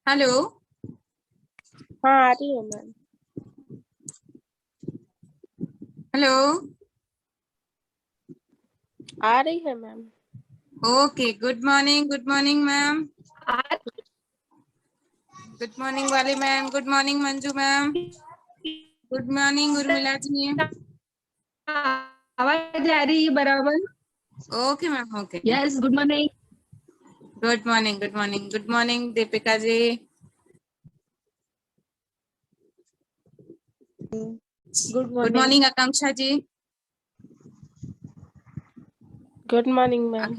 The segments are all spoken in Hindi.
हेलो। हाँ आ रही है मैम। हेलो। आ रही है ma'am. Okay, good morning ma'am. Good morning वाली ma'am, good morning Manju ma'am, good morning Urmila ji. आवाज आ रही है बराबर? Okay ma'am, okay. Yes, good morning. Good morning Deepika ji. Good morning Akanksha ji. Good morning ma'am.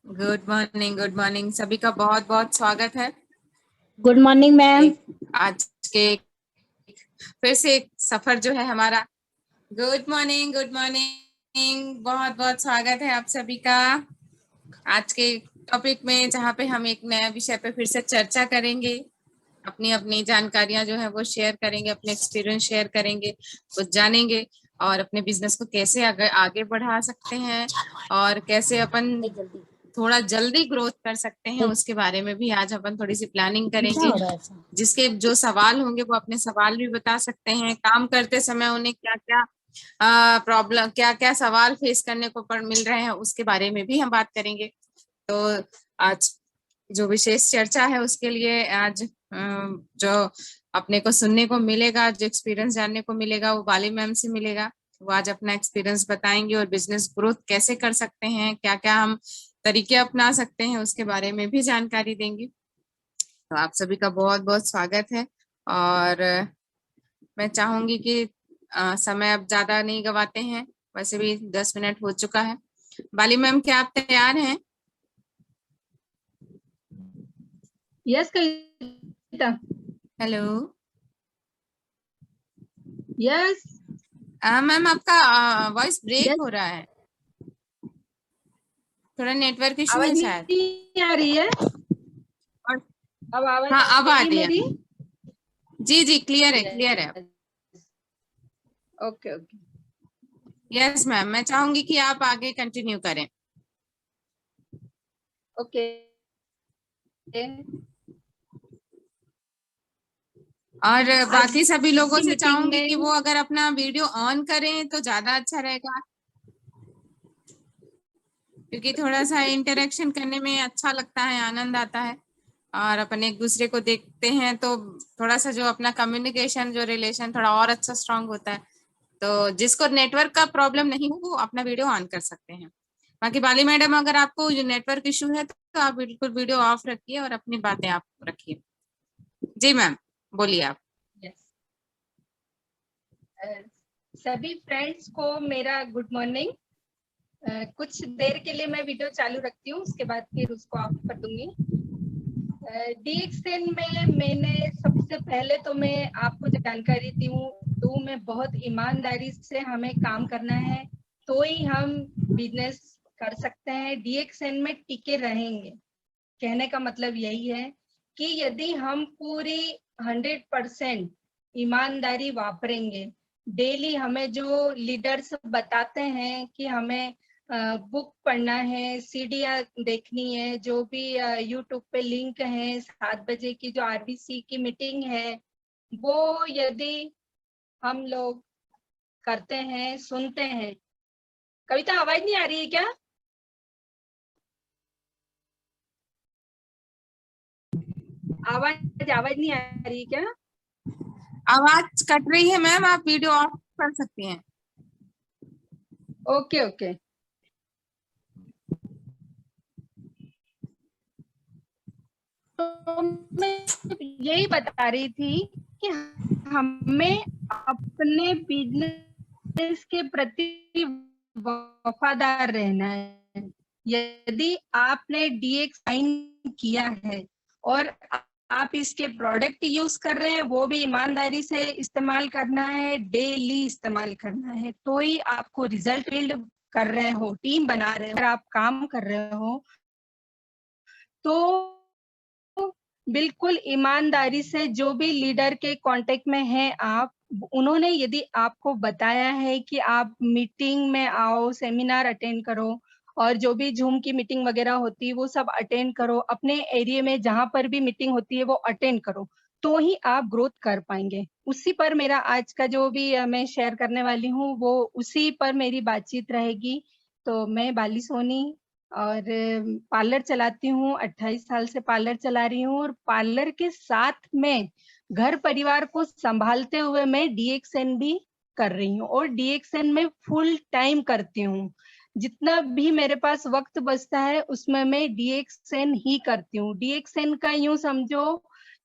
Good morning सभी का बहुत बहुत स्वागत है। Good morning ma'am. आज के फिर से एक सफर जो है हमारा। गुड मॉर्निंग, बहुत बहुत स्वागत है आप सभी का आज के टॉपिक में, जहाँ पे हम एक नया विषय पे फिर से चर्चा करेंगे। अपनी अपनी जानकारियां जो है वो शेयर करेंगे, अपने एक्सपीरियंस शेयर करेंगे, कुछ जानेंगे और अपने बिजनेस को कैसे आगे बढ़ा सकते हैं और कैसे अपन थोड़ा जल्दी ग्रोथ कर सकते हैं, उसके बारे में भी आज अपन थोड़ी सी प्लानिंग करेंगे। जिसके जो सवाल होंगे वो अपने सवाल भी बता सकते हैं। काम करते समय उन्हें क्या क्या प्रॉब्लम, क्या क्या सवाल फेस करने को मिल रहे हैं, उसके बारे में भी हम बात करेंगे। तो आज जो विशेष चर्चा है उसके लिए आज जो अपने को सुनने को मिलेगा, जो एक्सपीरियंस जानने को मिलेगा, वो बाली मैम से मिलेगा। वो आज अपना एक्सपीरियंस बताएंगे और बिजनेस ग्रोथ कैसे कर सकते हैं, क्या क्या हम तरीके अपना सकते हैं, उसके बारे में भी जानकारी देंगी। तो आप सभी का बहुत बहुत स्वागत है। और मैं चाहूंगी कि समय अब ज्यादा नहीं गवाते हैं, वैसे भी 10 मिनट हो चुका है। बाली मैम, क्या आप तैयार हैं? यस कविता। हेलो। यस मैम, आपका वॉइस ब्रेक यस। हो रहा है, थोड़ा नेटवर्क इशू आवाज है शायद। नहीं आ रही है? और अब आवाज हाँ, आ अब आ रही रही है। मेरी? जी जी, क्लियर है। Okay okay. यस मैम, मैं चाहूंगी कि आप आगे कंटिन्यू करें। ओके। और बाकी सभी लोगों से मीटिंग चाहूंगी में कि वो अगर अपना वीडियो ऑन करें तो ज्यादा अच्छा रहेगा, क्योंकि थोड़ा सा इंटरेक्शन करने में अच्छा लगता है, आनंद आता है और अपन एक दूसरे को देखते हैं तो थोड़ा सा जो अपना कम्युनिकेशन, जो रिलेशन थोड़ा और अच्छा स्ट्रांग होता है। तो जिसको नेटवर्क का प्रॉब्लम नहीं हो वो अपना वीडियो ऑन कर सकते हैं। बाकी बाली मैडम, अगर आपको नेटवर्क इशू है तो आप बिल्कुल वीडियो ऑफ रखिए और अपनी बातें आप रखिए। जी मैम, बोलिए आप। यस। सभी फ्रेंड्स को मेरा गुड मॉर्निंग। कुछ देर के लिए मैं वीडियो चालू रखती हूँ, उसके बाद फिर उसको ऑफ कर दूंगी। DXN में मैंने सबसे पहले तो मैं आपको जानकारी दूँ मैं बहुत ईमानदारी से हमें काम करना है तो ही हम बिजनेस कर सकते हैं, DXN में टिके रहेंगे। कहने का मतलब यही है कि यदि हम पूरी 100% ईमानदारी वापरेंगे, डेली हमें जो लीडर्स बताते हैं कि हमें बुक पढ़ना है, सीडियाँ देखनी है, जो भी यूट्यूब पे लिंक है, 7 बजे की जो RBC की मीटिंग है, वो यदि हम लोग करते हैं, सुनते हैं। कविता, आवाज नहीं आ रही है क्या? आवाज नहीं आ रही है क्या? आवाज कट रही है मैम, आप वीडियो ऑफ कर सकती हैं। Okay okay. तो मैं यही बता रही थी कि हमें अपने बिजनेस के प्रति वफादार रहना है। यदि आपने DX साइन किया है और आप इसके प्रोडक्ट यूज कर रहे हैं, वो भी ईमानदारी से इस्तेमाल करना है, डेली इस्तेमाल करना है, तो ही आपको रिजल्ट बिल्ड कर रहे हो, टीम बना रहे हो, अगर आप काम कर रहे हो तो बिल्कुल ईमानदारी से जो भी लीडर के कांटेक्ट में हैं आप, उन्होंने यदि आपको बताया है कि आप मीटिंग में आओ, सेमिनार अटेंड करो और जो भी जूम की मीटिंग वगैरह होती है वो सब अटेंड करो, अपने एरिया में जहां पर भी मीटिंग होती है वो अटेंड करो, तो ही आप ग्रोथ कर पाएंगे। उसी पर मेरा आज का जो भी मैं शेयर करने वाली हूँ वो उसी पर मेरी बातचीत रहेगी। तो मैं बाली सोनी और पार्लर चलाती हूँ, 28 साल से पार्लर चला रही हूँ और पार्लर के साथ में घर परिवार को संभालते हुए मैं डीएक्सएन भी कर रही हूँ और डीएक्सएन में फुल टाइम करती हूँ। जितना भी मेरे पास वक्त बचता है उसमें मैं डीएक्सएन ही करती हूँ। डीएक्सएन का यूं समझो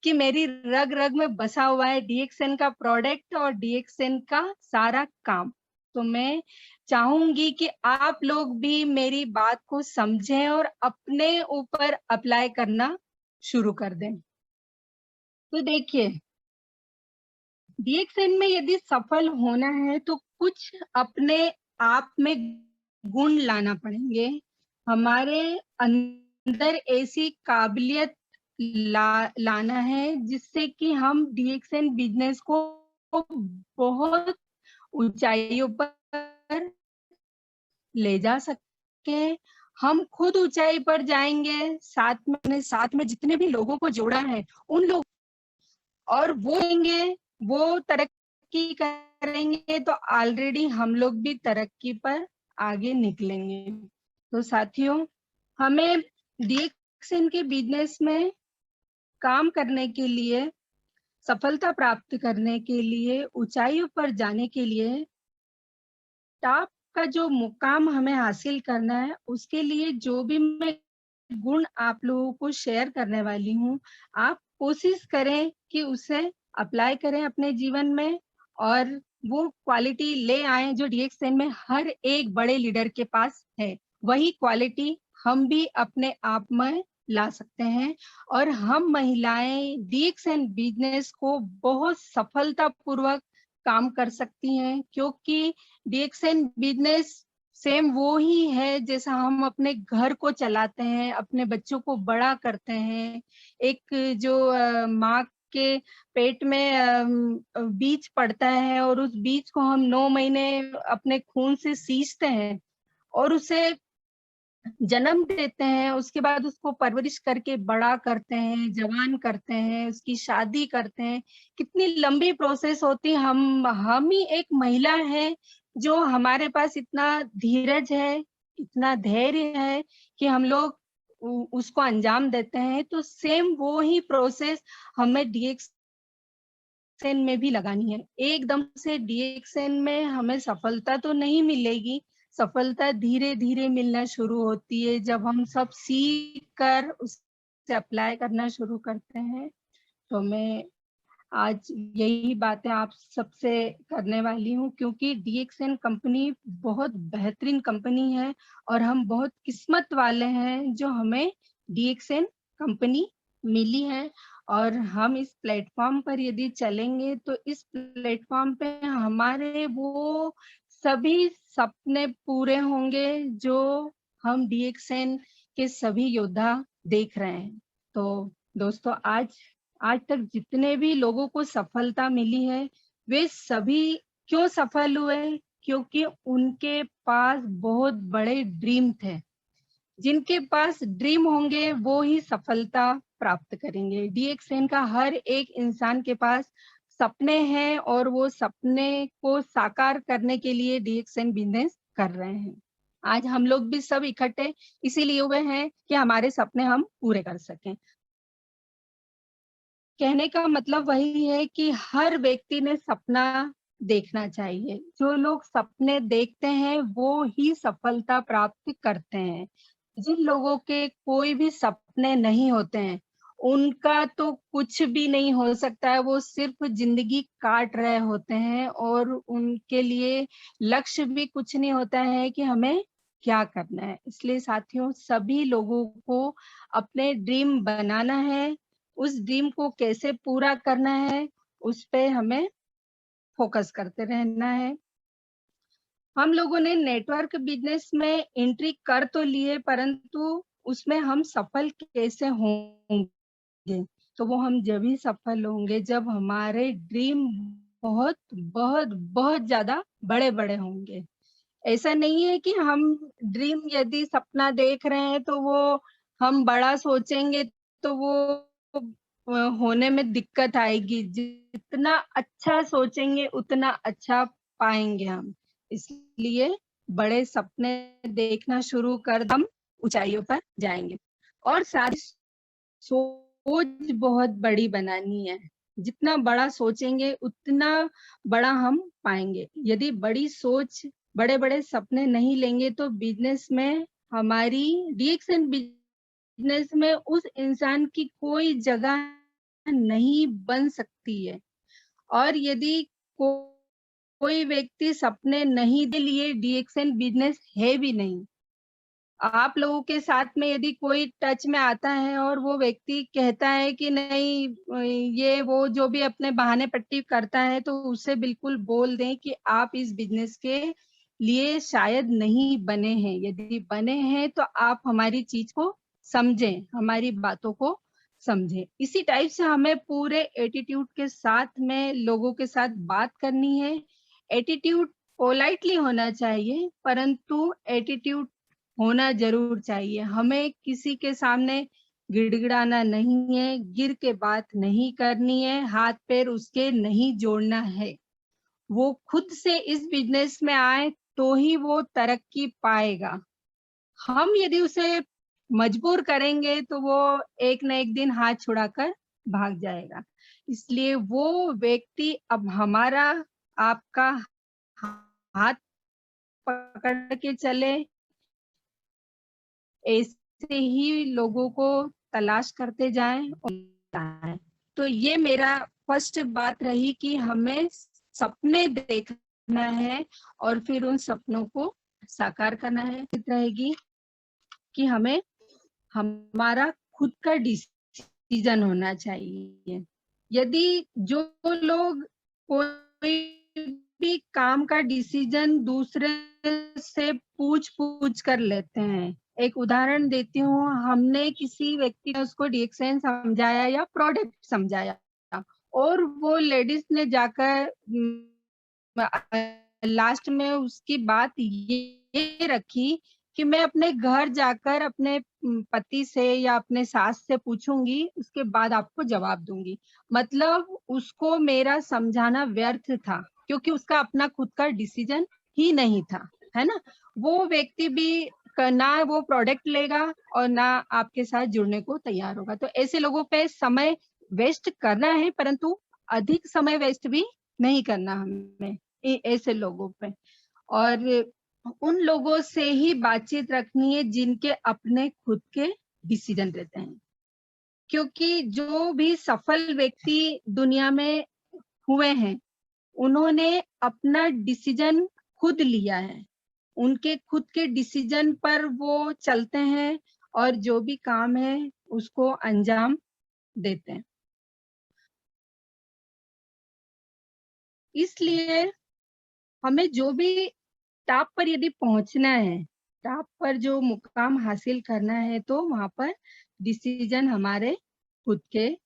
कि मेरी रग रग में बसा हुआ है डीएक्सएन का प्रोडक्ट और डीएक्सएन का सारा काम। तो मैं चाहूंगी कि आप लोग भी मेरी बात को समझें और अपने ऊपर अप्लाई करना शुरू कर दें। तो देखिए, डीएक्सएन में यदि सफल होना है तो कुछ अपने आप में गुण लाना पड़ेंगे। हमारे अंदर ऐसी काबिलियत लाना है जिससे कि हम डीएक्सएन बिजनेस को बहुत ऊंचाइयों पर ले जा सके। हम खुद ऊंचाई पर जाएंगे, साथ में जितने भी लोगों को जोड़ा है उन लोग और वो तरक्की करेंगे तो ऑलरेडी हम लोग भी तरक्की पर आगे निकलेंगे। तो साथियों, हमें डीएक्सएन के बिजनेस में काम करने के लिए, सफलता प्राप्त करने के लिए, ऊंचाइयों पर जाने के लिए, टॉप का जो मुकाम हमें हासिल करना है उसके लिए जो भी मैं गुण आप लोगों को शेयर करने वाली हूँ, आप कोशिश करें कि उसे अप्लाई करें अपने जीवन में और वो क्वालिटी ले आए जो डीएक्सएन में हर एक बड़े लीडर के पास है। वही क्वालिटी हम भी अपने आप में ला सकते हैं और हम महिलाएं डीएक्सएन बिजनेस को बहुत सफलतापूर्वक काम कर सकती हैं, क्योंकि डीएक्सएन बिजनेस सेम वो ही है जैसा हम अपने घर को चलाते हैं, अपने बच्चों को बड़ा करते हैं। एक जो माँ के पेट में बीज पड़ता है और उस बीज को हम 9 महीने अपने खून से सींचते हैं और उसे जन्म देते हैं, उसके बाद उसको परवरिश करके बड़ा करते हैं, जवान करते हैं, उसकी शादी करते हैं। कितनी लंबी प्रोसेस होती है। हम ही एक महिला है जो हमारे पास इतना धीरज है, इतना धैर्य है कि हम लोग उसको अंजाम देते हैं। तो सेम वो ही प्रोसेस हमें डीएक्सएन में भी लगानी है। एकदम से डीएक्सएन में हमें सफलता तो नहीं मिलेगी, सफलता धीरे धीरे मिलना शुरू होती है जब हम सब सीख कर उसे अप्लाई करना शुरू करते हैं। तो मैं आज यही बातें आप सबसे करने वाली हूँ, क्योंकि डीएक्सएन कंपनी बहुत बेहतरीन कंपनी है और हम बहुत किस्मत वाले हैं जो हमें डीएक्सएन कंपनी मिली है। और हम इस प्लेटफॉर्म पर यदि चलेंगे तो इस प्लेटफॉर्म पे हमारे वो सभी सपने पूरे होंगे जो हम डीएक्सएन के सभी योद्धा देख रहे हैं। तो दोस्तों, आज तक जितने भी लोगों को सफलता मिली है वे सभी क्यों सफल हुए? क्योंकि उनके पास बहुत बड़े ड्रीम थे। जिनके पास ड्रीम होंगे वो ही सफलता प्राप्त करेंगे। डीएक्सएन का हर एक इंसान के पास सपने हैं और वो सपने को साकार करने के लिए डीएक्सएन बिजनेस कर रहे हैं। आज हम लोग भी सब इकट्ठे इसीलिए हुए हैं कि हमारे सपने हम पूरे कर सकें। कहने का मतलब वही है कि हर व्यक्ति ने सपना देखना चाहिए। जो लोग सपने देखते हैं वो ही सफलता प्राप्त करते हैं। जिन लोगों के कोई भी सपने नहीं होते हैं उनका तो कुछ भी नहीं हो सकता है। वो सिर्फ जिंदगी काट रहे होते हैं और उनके लिए लक्ष्य भी कुछ नहीं होता है कि हमें क्या करना है। इसलिए साथियों, सभी लोगों को अपने ड्रीम बनाना है, उस ड्रीम को कैसे पूरा करना है उस पे हमें फोकस करते रहना है। हम लोगों ने नेटवर्क बिजनेस में एंट्री कर तो लिए, परंतु उसमें हम सफल कैसे होंगे? तो वो हम जब ही सफल होंगे जब हमारे ड्रीम बहुत बहुत बहुत ज्यादा बड़े बड़े होंगे। ऐसा नहीं है कि हम ड्रीम यदि सपना देख रहे हैं तो वो हम बड़ा सोचेंगे तो वो होने में दिक्कत आएगी। जितना अच्छा सोचेंगे उतना अच्छा पाएंगे हम। इसलिए बड़े सपने देखना शुरू कर हम ऊंचाइयों पर जाएंगे। और सारी सोच बहुत बड़ी बनानी है। जितना बड़ा सोचेंगे उतना बड़ा हम पाएंगे। यदि बड़ी सोच, बड़े बड़े सपने नहीं लेंगे तो बिजनेस में हमारी DXN बिजनेस में उस इंसान की कोई जगह नहीं बन सकती है। और यदि कोई व्यक्ति सपने नहीं दे लिए, DXN बिजनेस है भी नहीं। आप लोगों के साथ में यदि कोई टच में आता है और वो व्यक्ति कहता है कि नहीं, ये वो जो भी अपने बहाने पट्टी करता है, तो उसे बिल्कुल बोल दें कि आप इस बिजनेस के लिए शायद नहीं बने हैं। यदि बने हैं तो आप हमारी चीज को समझें, हमारी बातों को समझें। इसी टाइप से हमें पूरे एटीट्यूड के साथ में लोगों के साथ बात करनी है। एटीट्यूड पोलाइटली होना चाहिए, परंतु एटीट्यूड होना जरूर चाहिए। हमें किसी के सामने गिड़गिड़ाना नहीं है, गिर के बात नहीं करनी है, हाथ पैर उसके नहीं जोड़ना है। वो खुद से इस बिजनेस में आए तो ही वो तरक्की पाएगा। हम यदि उसे मजबूर करेंगे तो वो एक न एक दिन हाथ छुड़ाकर भाग जाएगा। इसलिए वो व्यक्ति अब हमारा आपका हाथ पकड़ के चले, ऐसे ही लोगों को तलाश करते जाएं। तो ये मेरा फर्स्ट बात रही कि हमें सपने देखना है और फिर उन सपनों को साकार करना है। रहेगी कि हमें हमारा खुद का डिसीजन होना चाहिए। यदि जो लोग कोई भी काम का डिसीजन दूसरे से पूछ कर लेते हैं, एक उदाहरण देती हूँ। हमने किसी व्यक्ति ने उसको DXN समझाया या प्रोडक्ट समझाया और वो लेडीज ने जाकर लास्ट में उसकी बात ये रखी कि मैं अपने घर जाकर अपने पति से या अपने सास से पूछूंगी, उसके बाद आपको जवाब दूंगी। मतलब उसको मेरा समझाना व्यर्थ था, क्योंकि उसका अपना खुद का डिसीजन ही नहीं था, है ना। वो व्यक्ति भी ना वो प्रोडक्ट लेगा और ना आपके साथ जुड़ने को तैयार होगा। तो ऐसे लोगों पे समय वेस्ट करना है, परंतु अधिक समय वेस्ट भी नहीं करना हमें ऐसे लोगों पे। और उन लोगों से ही बातचीत रखनी है जिनके अपने खुद के डिसीजन रहते हैं। क्योंकि जो भी सफल व्यक्ति दुनिया में हुए हैं, उन्होंने अपना डिसीजन खुद लिया है। उनके खुद के डिसीजन पर वो चलते हैं और जो भी काम है उसको अंजाम देते हैं। इसलिए हमें जो भी टॉप पर यदि पहुंचना है, टॉप पर जो मुकाम हासिल करना है, तो वहां पर डिसीजन हमारे खुद के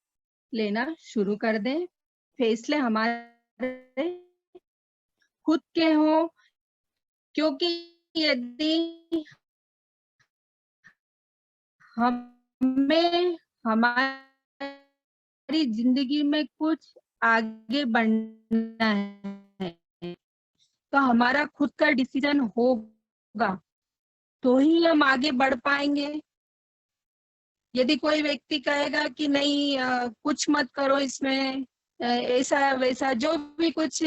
लेना शुरू कर दें। फैसले हमारे खुद के हों, क्योंकि यदि हमें हमारी जिंदगी में कुछ आगे बढ़ना है तो हमारा खुद का डिसीजन होगा तो ही हम आगे बढ़ पाएंगे। यदि कोई व्यक्ति कहेगा कि नहीं कुछ मत करो इसमें, ऐसा वैसा, जो भी कुछ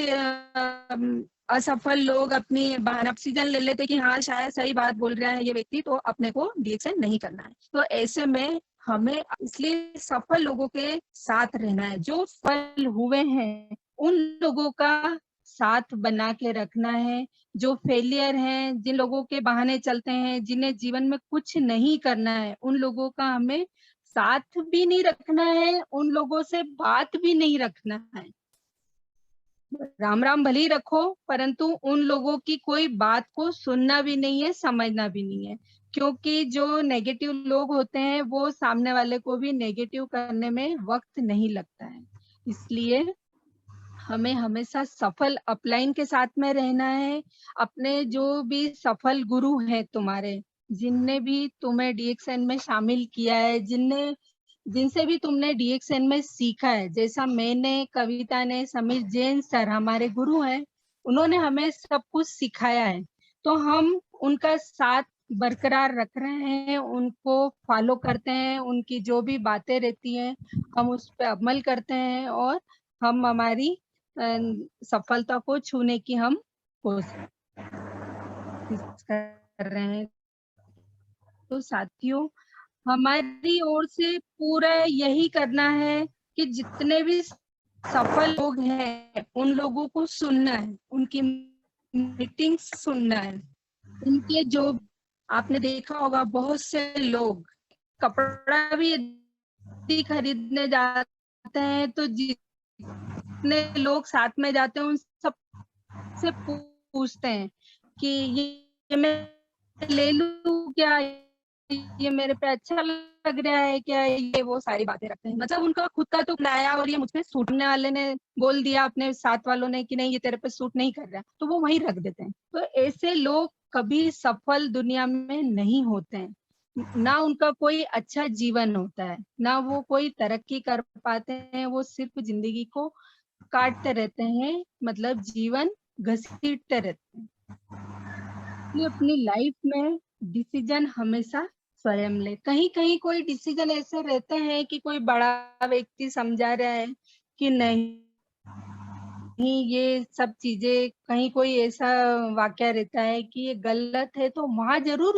असफल लोग अपनी बहाना डिसीजन ले लेते कि हाँ शायद सही बात बोल रहा है ये व्यक्ति, तो अपने को DXN नहीं करना है। तो ऐसे में हमें इसलिए सफल लोगों के साथ रहना है। जो सफल हुए हैं उन लोगों का साथ बना के रखना है। जो फेलियर हैं, जिन लोगों के बहाने चलते हैं, जिन्हें जीवन में कुछ नहीं करना है, उन लोगों का हमें साथ भी नहीं रखना है, उन लोगों से बात भी नहीं रखना है। राम राम भले ही रखो, परंतु उन लोगों की कोई बात को सुनना भी नहीं है, समझना भी नहीं है। क्योंकि जो नेगेटिव लोग होते हैं वो सामने वाले को भी नेगेटिव करने में वक्त नहीं लगता है। इसलिए हमें हमेशा सफल अपलाइन के साथ में रहना है। अपने जो भी सफल गुरु हैं तुम्हारे, जिनने भी तुम्हें डीएक्सएन में शामिल किया है, जिनसे भी तुमने डीएक्सएन में सीखा है, जैसा मैंने, कविता ने, समीर जैन सर हमारे गुरु हैं, उन्होंने हमें सब कुछ सिखाया है। तो हम उनका साथ बरकरार रख रहे हैं, उनको फॉलो करते हैं, उनकी जो भी बातें रहती हैं हम उस पर अमल करते हैं और हम हमारी सफलता को छूने की हम कोशिश कर रहे हैं। तो साथियों, हमारी ओर से पूरा यही करना है कि जितने भी सफल लोग हैं उन लोगों को सुनना है, उनकी मीटिंग सुनना है। उनके जो आपने देखा होगा बहुत से लोग कपड़ा भी यदि खरीदने जाते हैं तो जितने लोग साथ में जाते हैं उन सब से पूछते हैं कि ये मैं ले लूं क्या, ये मेरे पे अच्छा लग रहा है क्या, ये वो सारी बातें रखते हैं। मतलब उनका खुद का तो लाया और ये मुझ पे सूटने वाले ने बोल दिया अपने साथ वालों ने कि नहीं ये तेरे पे सूट नहीं कर रहा, तो वो वहीं रख देते हैं। तो ऐसे लोग कभी सफल दुनिया में नहीं होते हैं, ना उनका कोई अच्छा जीवन होता है, ना वो कोई तरक्की कर पाते हैं, वो सिर्फ जिंदगी को काटते रहते हैं, मतलब जीवन घसीटते रहते हैं। इसलिए अपनी लाइफ में डिसीजन हमेशा स्वयं ले। कहीं कहीं कोई डिसीजन ऐसे रहते हैं कि कोई बड़ा व्यक्ति समझा रहा है कि नहीं ये सब चीजें, कहीं कोई ऐसा वाक्य रहता है कि ये गलत है, तो वहां जरूर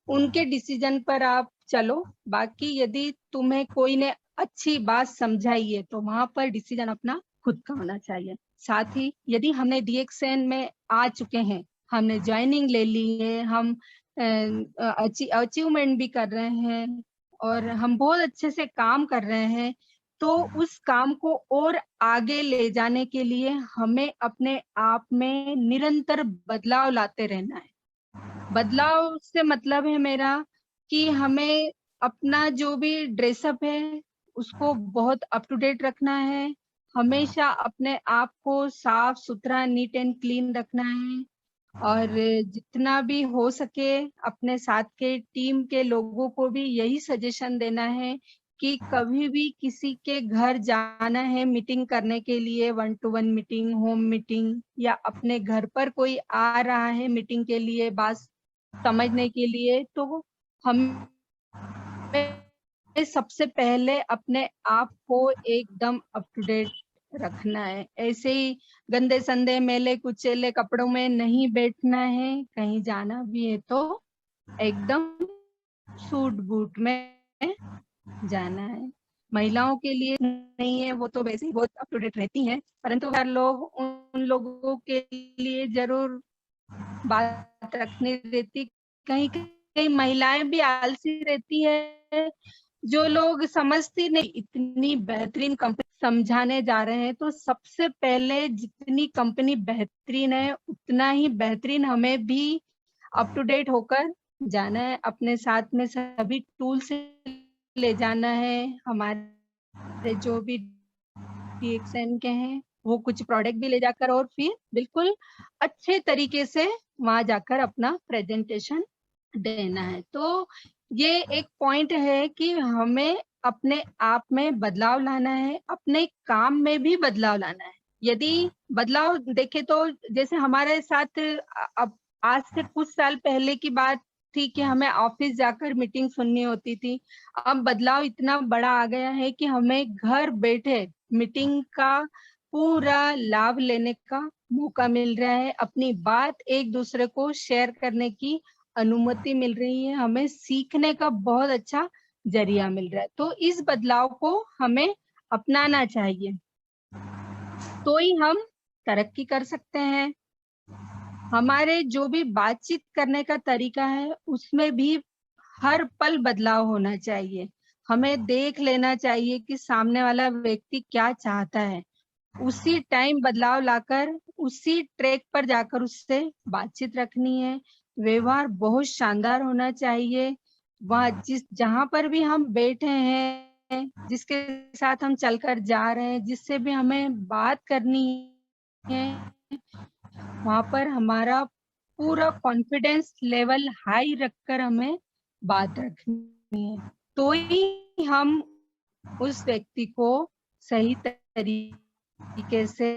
उनके डिसीजन पर आप चलो। बाकी यदि तुम्हें कोई ने अच्छी बात समझाई है तो वहां पर डिसीजन अपना खुद का होना चाहिए। साथ ही यदि हमने डीएक्सएन में आ चुके हैं, हमने ज्वाइनिंग ले ली है, हम अचीवमेंट भी कर रहे हैं और हम बहुत अच्छे से काम कर रहे हैं, तो उस काम को और आगे ले जाने के लिए हमें अपने आप में निरंतर बदलाव लाते रहना है। बदलाव से मतलब है मेरा कि हमें अपना जो भी ड्रेसअप है उसको बहुत अप टू डेट रखना है, हमेशा अपने आप को साफ सुथरा, नीट एंड क्लीन रखना है और जितना भी हो सके अपने साथ के टीम के लोगों को भी यही सजेशन देना है कि कभी भी किसी के घर जाना है मीटिंग करने के लिए, 1-to-1 मीटिंग, होम मीटिंग, या अपने घर पर कोई आ रहा है मीटिंग के लिए बात समझने के लिए, तो हमें सबसे पहले अपने आप को एकदम अप टू डेट रखना है। ऐसे ही गंदे संदे मेले कुचेले कपड़ों में नहीं बैठना है, कहीं जाना भी है तो एकदम सूट बूट में जाना है। महिलाओं के लिए नहीं है, वो तो वैसे ही बहुत अप टू डेट रहती हैं, परंतु हर लोग उन लोगों के लिए जरूर बात रखनी रहती। कहीं कहीं महिलाएं भी आलसी रहती है, जो लोग समझती नहीं, इतनी बेहतरीन कंपनी समझाने जा रहे हैं तो सबसे पहले जितनी कंपनी बेहतरीन है उतना ही बेहतरीन हमें भी अप टू डेट होकर जाना है। अपने साथ में सभी टूल्स ले जाना है, हमारे जो भी डीएक्सएन के हैं वो कुछ प्रोडक्ट भी ले जाकर और फिर बिल्कुल अच्छे तरीके से वहां जाकर अपना प्रेजेंटेशन देना है। तो ये एक पॉइंट है कि हमें अपने आप में बदलाव लाना है, अपने काम में भी बदलाव लाना है। यदि बदलाव देखे तो जैसे हमारे साथ अब आज से कुछ साल पहले की बात थी कि हमें ऑफिस जाकर मीटिंग सुननी होती थी। अब बदलाव इतना बड़ा आ गया है कि हमें घर बैठे मीटिंग का पूरा लाभ लेने का मौका मिल रहा है, अपनी बात एक दूसरे को शेयर करने की अनुमति मिल रही है, हमें सीखने का बहुत अच्छा जरिया मिल रहा है। तो इस बदलाव को हमें अपनाना चाहिए, तो ही हम तरक्की कर सकते हैं। हमारे जो भी बातचीत करने का तरीका है उसमें भी हर पल बदलाव होना चाहिए। हमें देख लेना चाहिए कि सामने वाला व्यक्ति क्या चाहता है, उसी टाइम बदलाव लाकर उसी ट्रैक पर जाकर उससे बातचीत रखनी है। व्यवहार बहुत शानदार होना चाहिए। वहाँ जहाँ पर भी हम बैठे हैं जिसके साथ हम चलकर जा रहे हैं, जिससे भी हमें बात करनी है, वहां पर हमारा पूरा कॉन्फिडेंस लेवल हाई रखकर हमें बात रखनी है, तो ही हम उस व्यक्ति को सही तरीके से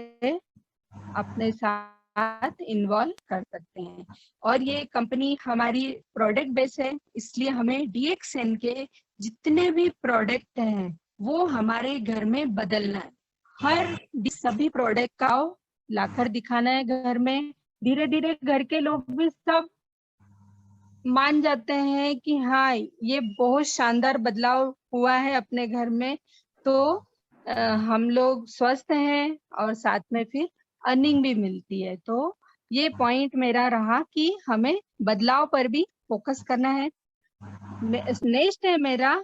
अपने साथ इन्वॉल्व कर सकते हैं। और ये कंपनी हमारी प्रोडक्ट बेस है, इसलिए हमें DXN के जितने भी प्रोडक्ट हैं वो हमारे घर में बदलना है। सभी प्रोडक्ट का लाकर दिखाना है घर में। धीरे धीरे घर के लोग भी सब मान जाते हैं कि हाँ, ये बहुत शानदार बदलाव हुआ है अपने घर में, तो हम लोग स्वस्थ हैं और साथ में फिर अर्निंग भी मिलती है। तो ये पॉइंट मेरा रहा कि हमें बदलाव पर भी फोकस करना है। नेक्स्ट है मेरा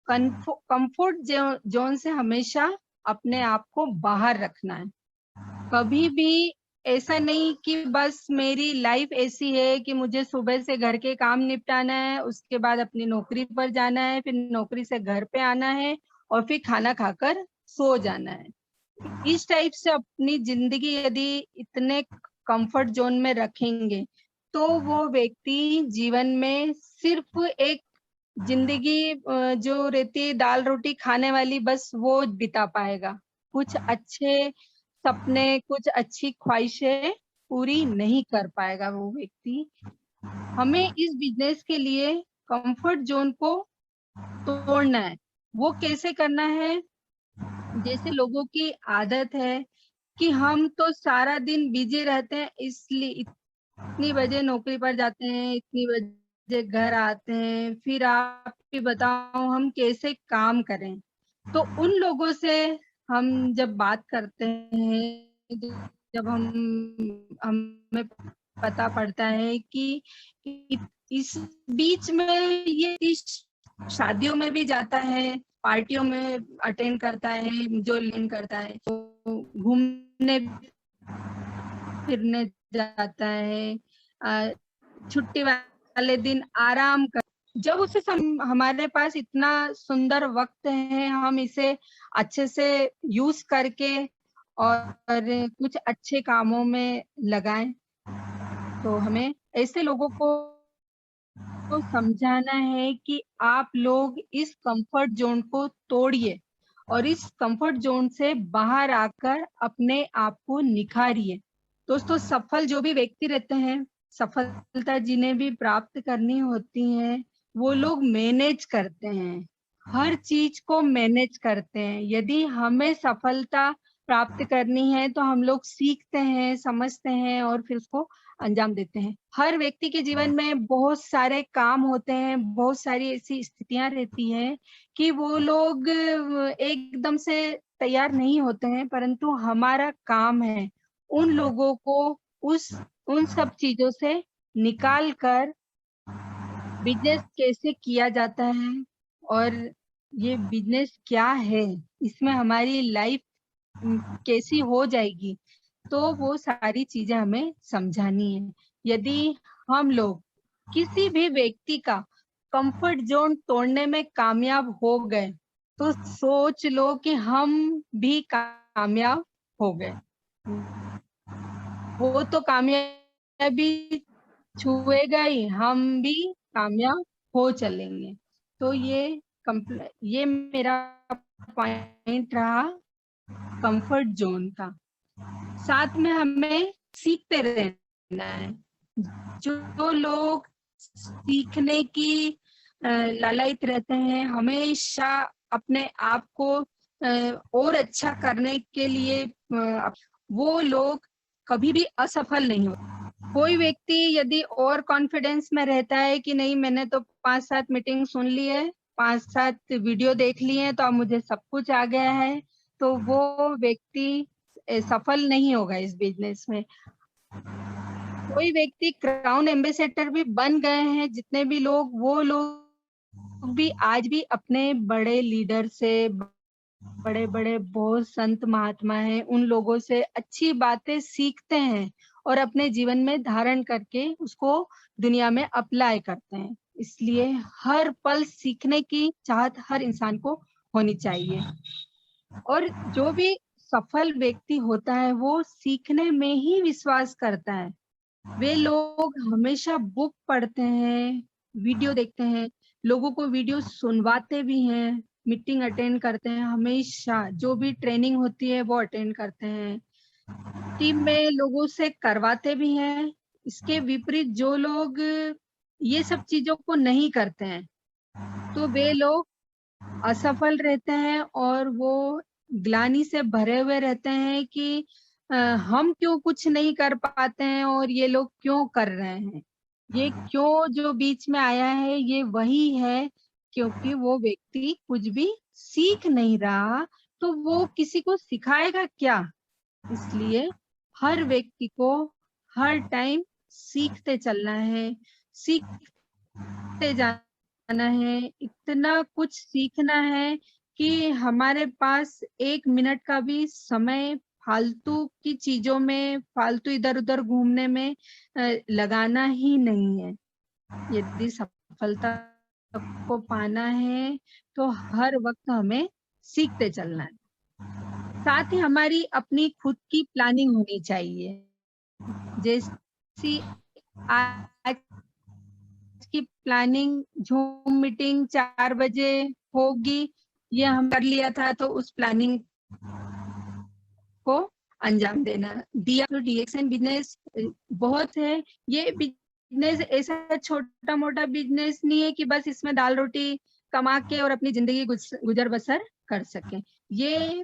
कंफर्ट जोन से हमेशा अपने आप को बाहर रखना है। कभी भी ऐसा नहीं कि बस मेरी लाइफ ऐसी है कि मुझे सुबह से घर के काम निपटाना है, उसके बाद अपनी नौकरी पर जाना है, फिर नौकरी से घर पे आना है और फिर खाना खाकर सो जाना है। इस टाइप से अपनी जिंदगी यदि इतने कंफर्ट जोन में रखेंगे तो वो व्यक्ति जीवन में सिर्फ एक जिंदगी जो रहती है दाल रोटी खाने वाली, बस वो बिता पाएगा। कुछ अच्छे सपने, कुछ अच्छी ख्वाहिशें पूरी नहीं कर पाएगा वो व्यक्ति। हमें इस बिजनेस के लिए कंफर्ट जोन को तोड़ना है। वो कैसे करना है? जैसे लोगों की आदत है कि हम तो सारा दिन बिजी रहते हैं, इसलिए इतनी बजे नौकरी पर जाते हैं, इतनी बजे घर आते हैं, फिर आप भी बताओ हम कैसे काम करें। तो उन लोगों से हम जब बात करते हैं, जब हमें पता पड़ता है कि इस बीच में ये शादियों में भी जाता है, पार्टियों में अटेंड करता है, जो लिन करता है, तो घूमने फिरने जाता है, छुट्टी वाले दिन आराम कर। जब उसे हमारे पास इतना सुंदर वक्त है, हम इसे अच्छे से यूज करके और कुछ अच्छे कामों में लगाएं, तो हमें ऐसे लोगों को तो समझाना है कि आप लोग इस कंफर्ट जोन को तोड़िए और इस कंफर्ट जोन से बाहर आकर अपने आप को निखारिए। दोस्तों, सफल जो भी व्यक्ति रहते हैं, सफलता जिन्हें भी प्राप्त करनी होती है, वो लोग मैनेज करते हैं, हर चीज को मैनेज करते हैं। यदि हमें सफलता प्राप्त करनी है तो हम लोग सीखते हैं, समझते हैं और फिर उसको अंजाम देते हैं। हर व्यक्ति के जीवन में बहुत सारे काम होते हैं, बहुत सारी ऐसी स्थितियां रहती हैं कि वो लोग एकदम से तैयार नहीं होते हैं, परंतु हमारा काम है उन लोगों को उन सब चीजों से निकाल कर बिजनेस कैसे किया जाता है और ये बिजनेस क्या है, इसमें हमारी लाइफ कैसी हो जाएगी, तो वो सारी चीजें हमें समझानी है। यदि हम लोग किसी भी व्यक्ति का कंफर्ट जोन तोड़ने में कामयाब हो गए तो सोच लो कि हम भी कामयाब हो गए। वो तो कामयाबी छुएगा ही, हम भी कामयाब हो चलेंगे। तो ये मेरा पॉइंट रहा कंफर्ट जोन का। साथ में हमें सीखते रहना है। जो लोग सीखने की लालायित रहते हैं, हमेशा अपने आप को और अच्छा करने के लिए वो लोग कभी भी असफल नहीं होते। कोई व्यक्ति यदि और कॉन्फिडेंस में रहता है कि नहीं, मैंने तो 5-7 मीटिंग सुन ली है, 5-7 वीडियो देख लिए हैं, तो अब मुझे सब कुछ आ गया है, तो वो व्यक्ति सफल नहीं होगा इस बिजनेस में। कोई व्यक्ति क्राउन एम्बेसडर भी बन गए हैं, जितने भी लोग, वो लोग भी आज भी अपने बड़े लीडर से, बड़े बड़े बहुत संत महात्मा हैं, उन लोगों से अच्छी बातें सीखते हैं और अपने जीवन में धारण करके उसको दुनिया में अप्लाई करते हैं। इसलिए हर पल सीखने की चाहत हर इंसान को होनी चाहिए। और जो भी सफल व्यक्ति होता है वो सीखने में ही विश्वास करता है। वे लोग हमेशा बुक पढ़ते हैं, वीडियो देखते हैं, लोगों को वीडियो सुनवाते भी हैं, मीटिंग अटेंड करते हैं, हमेशा जो भी ट्रेनिंग होती है वो अटेंड करते हैं, टीम में लोगों से करवाते भी हैं। इसके विपरीत जो लोग ये सब चीजों को नहीं करते हैं तो वे लोग असफल रहते हैं और वो ग्लानि से भरे हुए रहते हैं कि हम क्यों कुछ नहीं कर पाते हैं और ये लोग क्यों कर रहे हैं। ये क्यों जो बीच में आया है ये वही है क्योंकि वो व्यक्ति कुछ भी सीख नहीं रहा, तो वो किसी को सिखाएगा क्या। इसलिए हर व्यक्ति को हर टाइम सीखते चलना है, सीखते जाना है, इतना कुछ सीखना है कि हमारे पास 1 मिनट का भी समय फालतू की चीजों में, फालतू इधर उधर घूमने में लगाना ही नहीं है। यदि सफलता को पाना है तो हर वक्त हमें सीखते चलना है। साथ ही हमारी अपनी खुद की प्लानिंग होनी चाहिए। जैसी आज की प्लानिंग, जूम मीटिंग 4 बजे होगी, ये हम कर लिया था, तो उस प्लानिंग को अंजाम देना दिया। तो डीएक्सएन बिजनेस बहुत है। ये बिजनेस ऐसा छोटा मोटा बिजनेस नहीं है कि बस इसमें दाल रोटी कमा के और अपनी जिंदगी गुजर बसर कर सकें। ये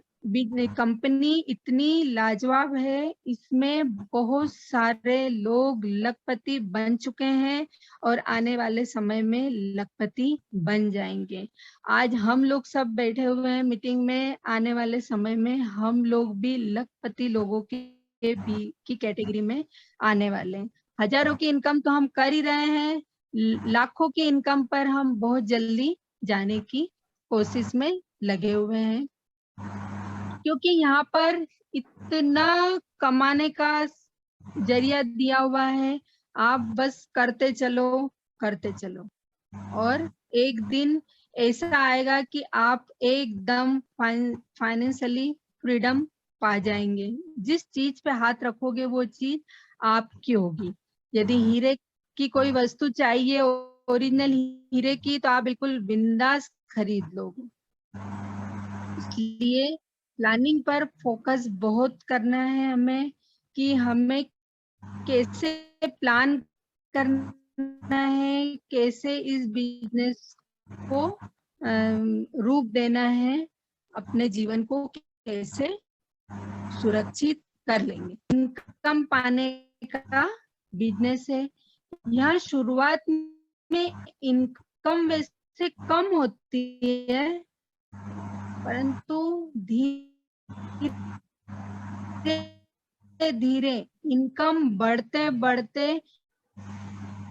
कंपनी इतनी लाजवाब है, इसमें बहुत सारे लोग लखपति बन चुके हैं और आने वाले समय में लखपति बन जाएंगे। आज हम लोग सब बैठे हुए हैं मीटिंग में, आने वाले समय में हम लोग भी लखपति लोगों की कैटेगरी में आने वाले हैं। हजारों की इनकम तो हम कर ही रहे हैं, लाखों की इनकम पर हम बहुत जल्दी जाने की कोशिश में लगे हुए हैं, क्योंकि यहाँ पर इतना कमाने का जरिया दिया हुआ है। आप बस करते चलो, करते चलो, और एक दिन ऐसा आएगा कि आप एकदम फाइनेंशियली फ्रीडम पा जाएंगे। जिस चीज पे हाथ रखोगे वो चीज आपकी होगी। यदि हीरे की कोई वस्तु चाहिए, ओरिजिनल हीरे की, तो आप बिल्कुल बिंदास खरीद लोगे। इसलिए प्लानिंग पर फोकस बहुत करना है हमें, कि हमें कैसे प्लान करना है, कैसे इस बिजनेस को रूप देना है, अपने जीवन को कैसे सुरक्षित कर लेंगे। इनकम पाने का बिजनेस है। यहाँ शुरुआत में इनकम वैसे कम होती है, परंतु धीरे धीरे इनकम बढ़ते बढ़ते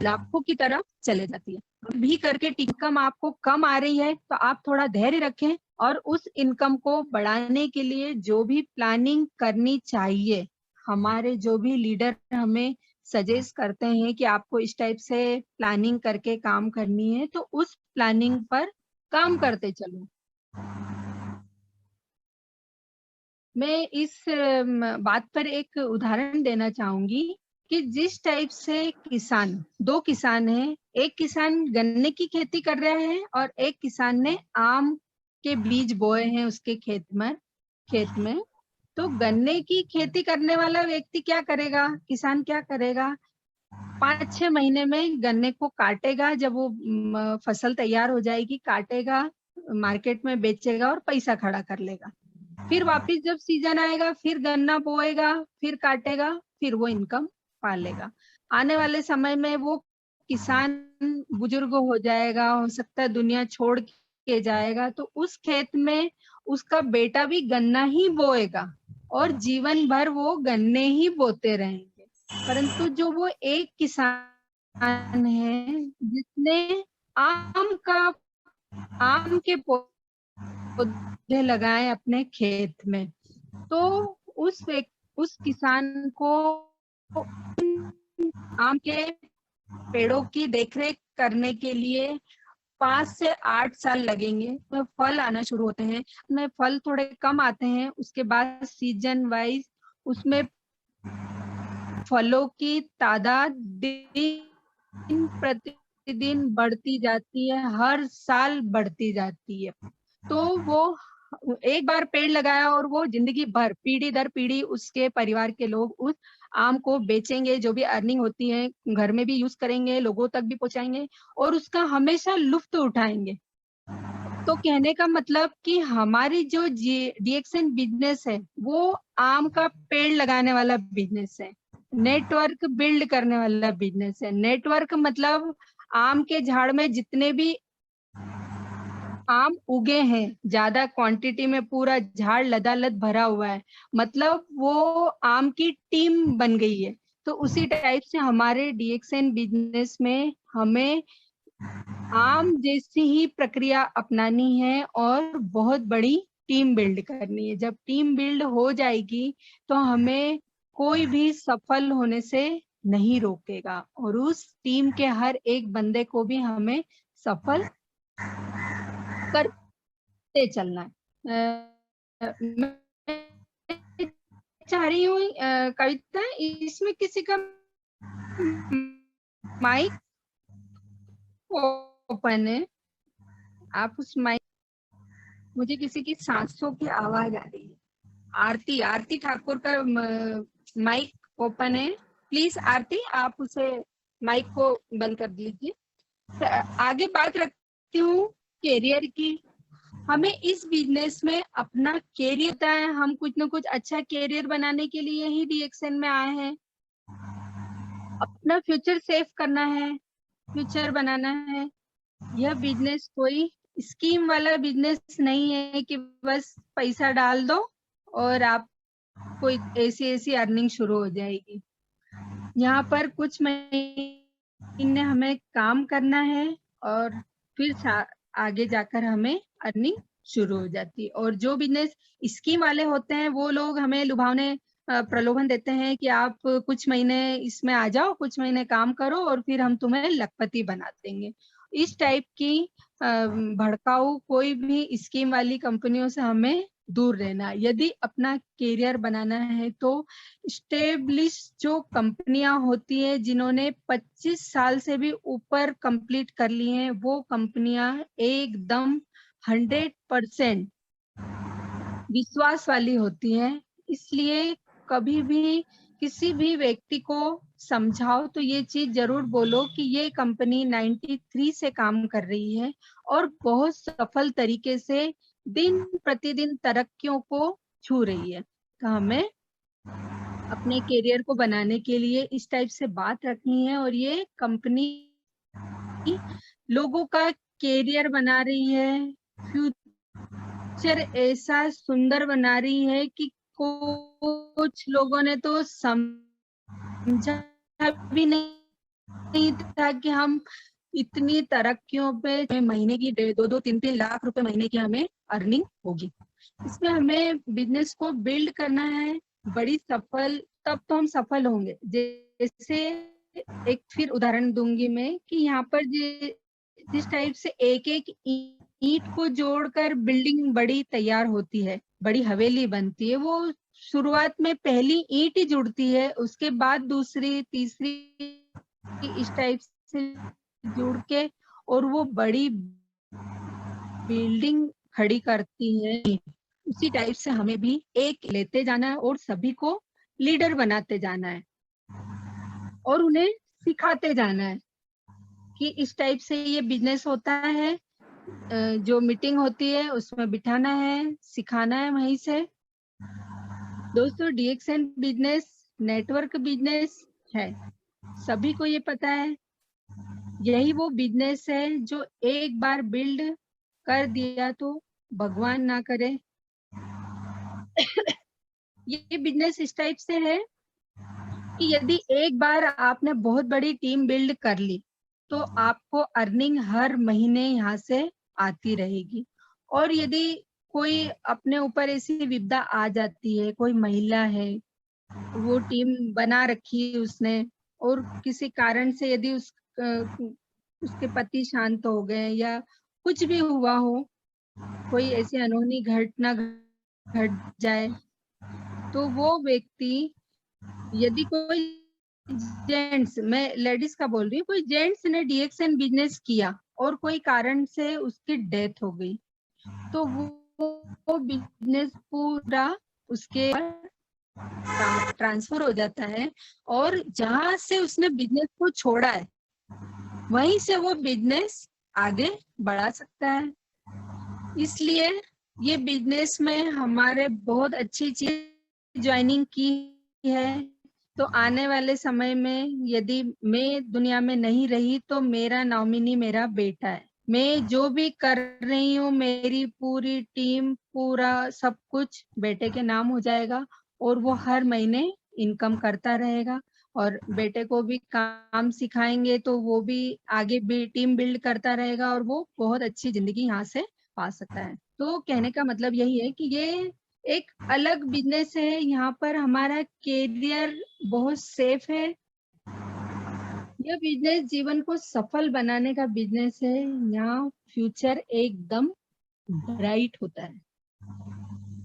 लाखों की तरफ चले जाती है। भी करके इनकम आपको कम आ रही है तो आप थोड़ा धैर्य रखें और उस इनकम को बढ़ाने के लिए जो भी प्लानिंग करनी चाहिए, हमारे जो भी लीडर हमें सजेस्ट करते हैं कि आपको इस टाइप से प्लानिंग करके काम करनी है, तो उस प्लानिंग पर काम करते चलो। मैं इस बात पर एक उदाहरण देना चाहूंगी कि जिस टाइप से किसान, 2 किसान हैं, एक किसान गन्ने की खेती कर रहा है और एक किसान ने आम के बीज बोए हैं उसके खेत में। तो गन्ने की खेती करने वाला व्यक्ति क्या करेगा, किसान क्या करेगा, 5-6 महीने में गन्ने को काटेगा। जब वो फसल तैयार हो जाएगी, काटेगा, मार्केट में बेचेगा और पैसा खड़ा कर लेगा। फिर वापिस जब सीजन आएगा फिर गन्ना बोएगा, फिर काटेगा, फिर वो इनकम पालेगा। आने वाले समय में वो किसान बुजुर्ग हो जाएगा, हो सकता है दुनिया छोड़ के जाएगा, तो उस खेत में उसका बेटा भी गन्ना ही बोएगा और जीवन भर वो गन्ने ही बोते रहेंगे। परंतु जो वो एक किसान है जिसने आम के पौधे लगाए अपने खेत में, तो उस किसान को आम के पेड़ों की देखरेख करने के लिए 5 से 8 साल लगेंगे तो फल आना शुरू होते हैं। उसमें फल थोड़े कम आते हैं, उसके बाद सीजन वाइज उसमें फलों की तादाद दिन प्रतिदिन बढ़ती जाती है, हर साल बढ़ती जाती है। तो वो एक बार पेड़ लगाया और वो जिंदगी भर पीढ़ी दर पीढ़ी उसके परिवार के लोग उस आम को बेचेंगे, जो भी अर्निंग होती है घर में भी यूज करेंगे, लोगों तक भी पहुंचाएंगे और उसका हमेशा लुत्फ उठाएंगे। तो कहने का मतलब कि हमारी जो डीएक्सएन बिजनेस है वो आम का पेड़ लगाने वाला बिजनेस है, नेटवर्क बिल्ड करने वाला बिजनेस है। नेटवर्क मतलब आम के झाड़ में जितने भी आम उगे हैं, ज्यादा क्वांटिटी में पूरा झाड़ लदालद भरा हुआ है, मतलब वो आम की टीम बन गई है। तो उसी टाइप से हमारे डीएक्सएन बिजनेस में हमें आम जैसी ही प्रक्रिया अपनानी है और बहुत बड़ी टीम बिल्ड करनी है। जब टीम बिल्ड हो जाएगी तो हमें कोई भी सफल होने से नहीं रोकेगा और उस टीम के हर एक बंदे को भी हमें सफल करते चलना है। मैं चाह रही हूँ कविता, इसमें किसी का माइक ओपन है, आप उस माइक, मुझे किसी की सांसों की आवाज आ रही है। आरती ठाकुर का माइक ओपन है, प्लीज आरती आप उसे माइक को बंद कर दीजिए। आगे बात रखती हूँ कैरियर की। हमें इस बिजनेस में अपना कैरियर होता है, हम कुछ ना कुछ अच्छा कैरियर बनाने के लिए ही डीएक्सएन में आए हैं। अपना फ्यूचर सेव करना है, फ्यूचर बनाना है। यह बिजनेस कोई स्कीम वाला बिजनेस नहीं है कि बस पैसा डाल दो और आप कोई ऐसी अर्निंग शुरू हो जाएगी। यहाँ पर कुछ महीने हमें काम करना है और फिर आगे जाकर हमें अर्निंग शुरू हो जाती है। और जो बिजनेस स्कीम वाले होते हैं वो लोग हमें लुभावने प्रलोभन देते हैं कि आप कुछ महीने इसमें आ जाओ, कुछ महीने काम करो और फिर हम तुम्हें लखपति बना देंगे। इस टाइप की भड़काऊ कोई भी स्कीम वाली कंपनियों से हमें दूर रहना। यदि अपना कैरियर बनाना है तो स्टेब्लिश जो कंपनियां होती है जिन्होंने 25 साल से भी ऊपर कंप्लीट कर ली हैं, वो कंपनियां एकदम 100% विश्वास वाली होती हैं। इसलिए कभी भी किसी भी व्यक्ति को समझाओ तो ये चीज जरूर बोलो कि ये कंपनी 93 से काम कर रही है और बहुत सफल तरीके से दिन प्रतिदिन तरक्कियों को छू रही है। तो हमें अपने कैरियर को बनाने के लिए इस टाइप से बात रखनी है और ये कंपनी लोगों का कैरियर बना रही है, फ्यूचर ऐसा सुंदर बना रही है कि कुछ लोगों ने तो समझा भी नहीं था कि हम इतनी तरक्कियों पे महीने की 2-3 लाख रुपए महीने की हमें अर्निंग होगी। इसमें हमें बिजनेस को बिल्ड करना है, बड़ी सफल, तब तो हम सफल होंगे। जैसे एक फिर उदाहरण दूंगी मैं कि यहाँ पर जिस टाइप से एक एक ईंट को जोड़कर बिल्डिंग बड़ी तैयार होती है, बड़ी हवेली बनती है, वो शुरुआत में पहली ईंट ही जुड़ती है, उसके बाद दूसरी तीसरी इस टाइप से जुड़ के और वो बड़ी बिल्डिंग खड़ी करती है। उसी टाइप से हमें भी एक लेते जाना है और सभी को लीडर बनाते जाना है और उन्हें सिखाते जाना है कि इस टाइप से ये बिजनेस होता है। जो मीटिंग होती है उसमें बिठाना है, सिखाना है वहीं से। दोस्तों डीएक्सएन बिजनेस नेटवर्क बिजनेस है, सभी को ये पता है। यही वो बिजनेस है जो एक बार बिल्ड कर दिया तो भगवान ना करे। ये बिजनेस इस टाइप से है कि यदि एक बार आपने बहुत बड़ी टीम बिल्ड कर ली तो आपको अर्निंग हर महीने यहाँ से आती रहेगी। और यदि कोई अपने ऊपर ऐसी विपदा आ जाती है, कोई महिला है, वो टीम बना रखी है उसने और किसी कारण से यदि उसके पति शांत हो गए या कुछ भी हुआ हो, कोई ऐसी अनहोनी घटना घट जाए, तो वो व्यक्ति, यदि कोई जेंट्स, मैं लेडीज का बोल रही हूँ, कोई जेंट्स ने डीएक्सएन बिजनेस किया और कोई कारण से उसकी डेथ हो गई, तो वो बिजनेस पूरा उसके ट्रांसफर हो जाता है, और जहां से उसने बिजनेस को छोड़ा है वहीं से वो बिजनेस आगे बढ़ा सकता है। इसलिए ये बिजनेस में हमारे बहुत अच्छी चीज ज्वाइनिंग की है। तो आने वाले समय में यदि मैं दुनिया में नहीं रही तो मेरा नॉमिनी मेरा बेटा है। मैं जो भी कर रही हूँ, मेरी पूरी टीम, पूरा सब कुछ बेटे के नाम हो जाएगा, और वो हर महीने इनकम करता रहेगा, और बेटे को भी काम सिखाएंगे तो वो भी आगे भी टीम बिल्ड करता रहेगा, और वो बहुत अच्छी जिंदगी यहाँ से पा सकता है। तो कहने का मतलब यही है कि ये एक अलग बिजनेस है, यहाँ पर हमारा करियर बहुत सेफ है। यह बिजनेस जीवन को सफल बनाने का बिजनेस है। यहाँ फ्यूचर एकदम ब्राइट होता है।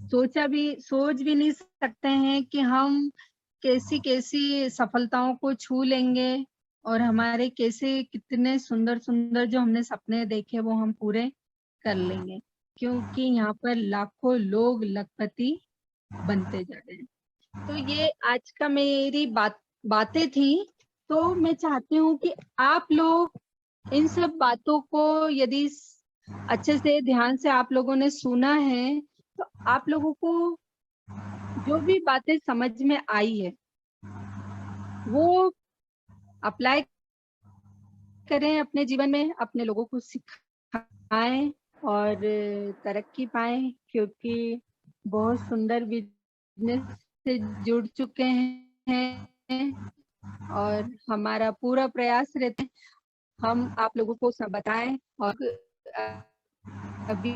सोच भी नहीं सकते हैं कि हम कैसी कैसी सफलताओं को छू लेंगे, और हमारे कैसे कितने सुंदर सुंदर जो हमने सपने देखे वो हम पूरे कर लेंगे, क्योंकि यहाँ पर लाखों लोग लखपति बनते जा रहे हैं। तो ये आज का मेरी बातें थी। तो मैं चाहती हूँ कि आप लोग इन सब बातों को यदि अच्छे से ध्यान से आप लोगों ने सुना है, तो आप लोगों को जो भी बातें समझ में आई है वो अप्लाई करें अपने जीवन में, अपने लोगों को सिखाएं और तरक्की पाएं, क्योंकि बहुत सुंदर बिजनेस से जुड़ चुके हैं, और हमारा पूरा प्रयास रहता है हम आप लोगों को सब बताएं। और अभी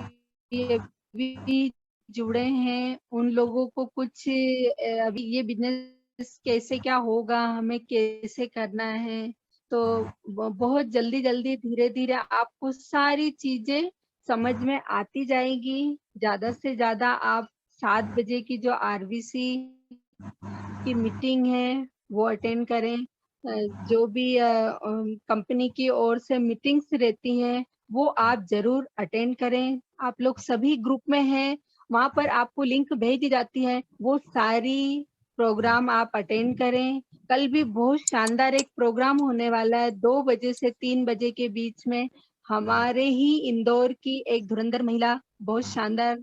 अभी जुड़े हैं उन लोगों को कुछ अभी ये बिजनेस कैसे क्या होगा, हमें कैसे करना है, तो बहुत जल्दी जल्दी धीरे धीरे आपको सारी चीजें समझ में आती जाएगी। ज्यादा से ज्यादा आप 7 बजे की जो आरबीसी की मीटिंग है वो अटेंड करें। जो भी कंपनी की ओर से मीटिंग्स रहती हैं वो आप जरूर अटेंड करें। आप लोग सभी ग्रुप में हैं, वहां पर आपको लिंक भेज दी जाती है, वो सारी प्रोग्राम आप अटेंड करें। कल भी बहुत शानदार एक प्रोग्राम होने वाला है 2 बजे से 3 बजे के बीच में। हमारे ही इंदौर की एक धुरंधर महिला, बहुत शानदार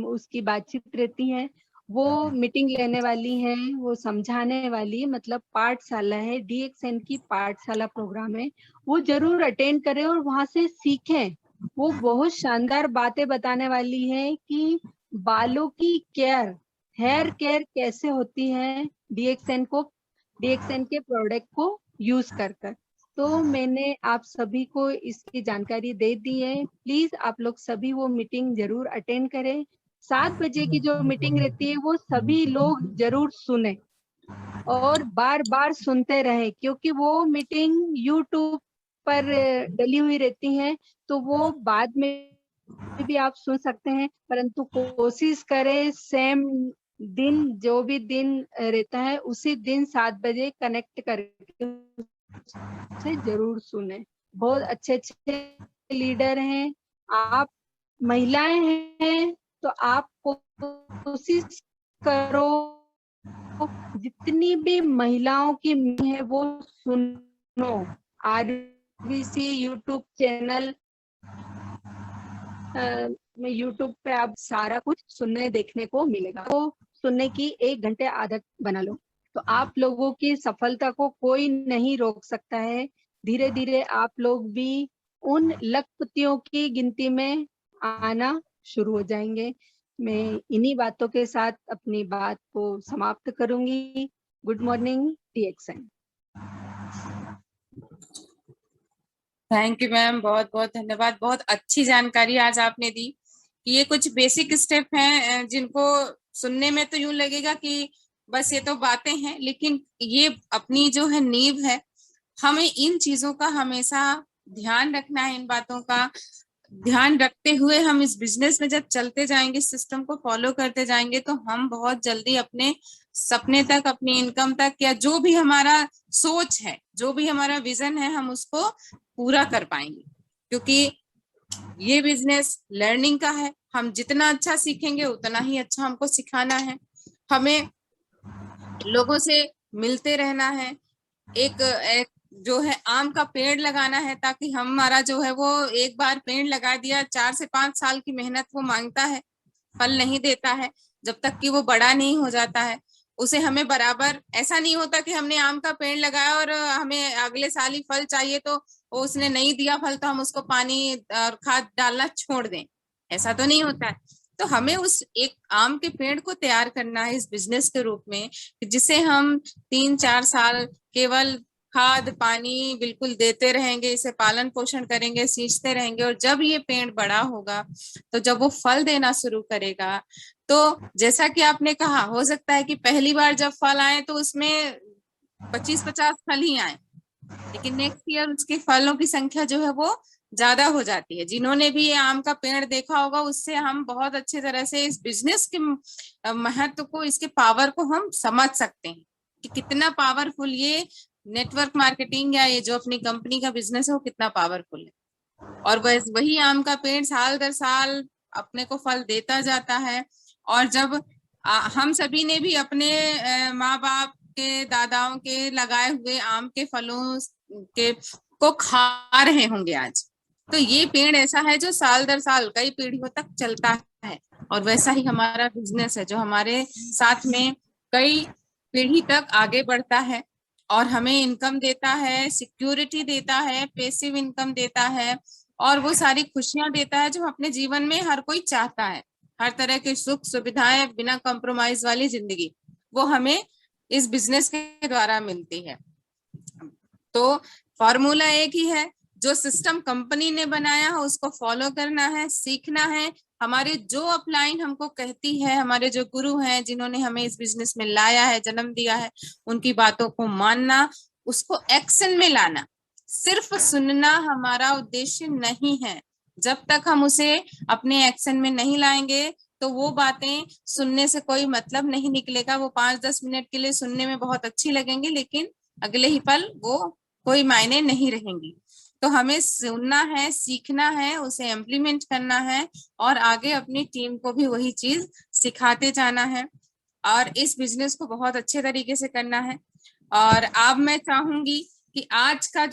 उसकी बातचीत रहती है, वो मीटिंग लेने वाली है, वो समझाने वाली, मतलब पाठशाला है, डीएक्सएन की पाठशाला प्रोग्राम है, वो जरूर अटेंड करें और वहां से सीखें। वो बहुत शानदार बातें बताने वाली है कि बालों की केयर, हेयर केयर कैसे होती है डीएक्सएन के प्रोडक्ट को यूज कर। तो मैंने आप सभी को इसकी जानकारी दे दी है। प्लीज आप लोग सभी वो मीटिंग जरूर अटेंड करें। 7 बजे की जो मीटिंग रहती है वो सभी लोग जरूर सुने और बार बार सुनते रहे, क्योंकि वो मीटिंग यूट्यूब पर डली हुई रहती है, तो वो बाद में भी आप सुन सकते हैं, परंतु कोशिश करें सेम दिन, जो भी दिन रहता है उसी दिन 7 बजे कनेक्ट करके से जरूर सुने। बहुत अच्छे अच्छे लीडर हैं, आप महिलाएं हैं तो आप कोशिश करो जितनी भी महिलाओं की है वो सुनो। आरबीसी यूट्यूब चैनल में यूट्यूब पे आप सारा कुछ सुनने देखने को मिलेगा, तो सुनने की 1 घंटे आदत बना लो, तो आप लोगों की सफलता को कोई नहीं रोक सकता है। धीरे धीरे आप लोग भी उन लखपतियों की गिनती में आना शुरू हो जाएंगे। मैं इन्हीं बातों के साथ अपनी बात को समाप्त करूंगी। Good morning DXN. Thank you ma'am, बहुत बहुत धन्यवाद। बहुत अच्छी जानकारी आज आपने दी कि ये कुछ बेसिक स्टेप हैं जिनको सुनने में तो यूं लगेगा कि बस ये तो बातें हैं, लेकिन ये अपनी जो है नींव है। हमें इन चीजों का हमेशा ध्यान रखना है, इन बातों का ध्यान रखते हुए हम इस बिजनेस में जब चलते जाएंगे, सिस्टम को फॉलो करते जाएंगे, तो हम बहुत जल्दी अपने सपने तक, अपनी इनकम तक, या जो भी हमारा सोच है, जो भी हमारा विजन है, हम उसको पूरा कर पाएंगे। क्योंकि ये बिजनेस लर्निंग का है, हम जितना अच्छा सीखेंगे उतना ही अच्छा हमको सिखाना है, हमें लोगों से मिलते रहना है। एक जो है आम का पेड़ लगाना है, ताकि हमारा जो है वो एक बार पेड़ लगा दिया, 4 से 5 साल की मेहनत वो मांगता है, फल नहीं देता है जब तक कि वो बड़ा नहीं हो जाता है। उसे हमें बराबर, ऐसा नहीं होता कि हमने आम का पेड़ लगाया और हमें अगले साल ही फल चाहिए, तो उसने नहीं दिया फल तो हम उसको पानी और खाद डालना छोड़ दें, ऐसा तो नहीं होता है। तो हमें उस एक आम के पेड़ को तैयार करना है इस बिजनेस के रूप में, जिसे हम 3-4 साल केवल खाद पानी बिल्कुल देते रहेंगे, इसे पालन पोषण करेंगे, सींचते रहेंगे, और जब ये पेड़ बड़ा होगा, तो जब वो फल देना शुरू करेगा, तो जैसा कि आपने कहा, हो सकता है कि पहली बार जब फल आए तो उसमें 25-50 फल ही आए, लेकिन नेक्स्ट ईयर उसके फलों की संख्या जो है वो ज्यादा हो जाती है। जिन्होंने भी ये आम का पेड़ देखा होगा, उससे हम बहुत अच्छी तरह से इस बिजनेस के महत्व को, इसके पावर को हम समझ सकते हैं कि कितना पावरफुल ये नेटवर्क मार्केटिंग या ये जो अपनी कंपनी का बिजनेस है वो कितना पावरफुल है। और बस वही आम का पेड़ साल दर साल अपने को फल देता जाता है। और जब हम सभी ने भी अपने माँ बाप के, दादाओं के लगाए हुए आम के फलों के को खा रहे होंगे आज, तो ये पेड़ ऐसा है जो साल दर साल कई पीढ़ियों तक चलता है। और वैसा ही हमारा बिजनेस है जो हमारे साथ में कई पीढ़ी तक आगे बढ़ता है और हमें इनकम देता है, सिक्योरिटी देता है, पैसिव इनकम देता है, और वो सारी खुशियां देता है जो अपने जीवन में हर कोई चाहता है। हर तरह की सुख सुविधाएं, बिना कॉम्प्रोमाइज वाली जिंदगी, वो हमें इस बिजनेस के द्वारा मिलती है। तो फॉर्मूला एक ही है, जो सिस्टम कंपनी ने बनाया है उसको फॉलो करना है, सीखना है। हमारे जो अपलाइन हमको कहती है, हमारे जो गुरु हैं जिन्होंने हमें इस बिजनेस में लाया है, जन्म दिया है, उनकी बातों को मानना, उसको एक्शन में लाना। सिर्फ सुनना हमारा उद्देश्य नहीं है। जब तक हम उसे अपने एक्शन में नहीं लाएंगे, तो वो बातें सुनने से कोई मतलब नहीं निकलेगा। वो 5-10 मिनट के लिए सुनने में बहुत अच्छी लगेंगी, लेकिन अगले ही पल वो कोई मायने नहीं रहेंगी। तो हमें सुनना है, सीखना है, उसे इम्प्लीमेंट करना है, और आगे अपनी टीम को भी वही चीज सिखाते जाना है, और इस बिजनेस को बहुत अच्छे तरीके से करना है। और अब मैं चाहूंगी कि आज का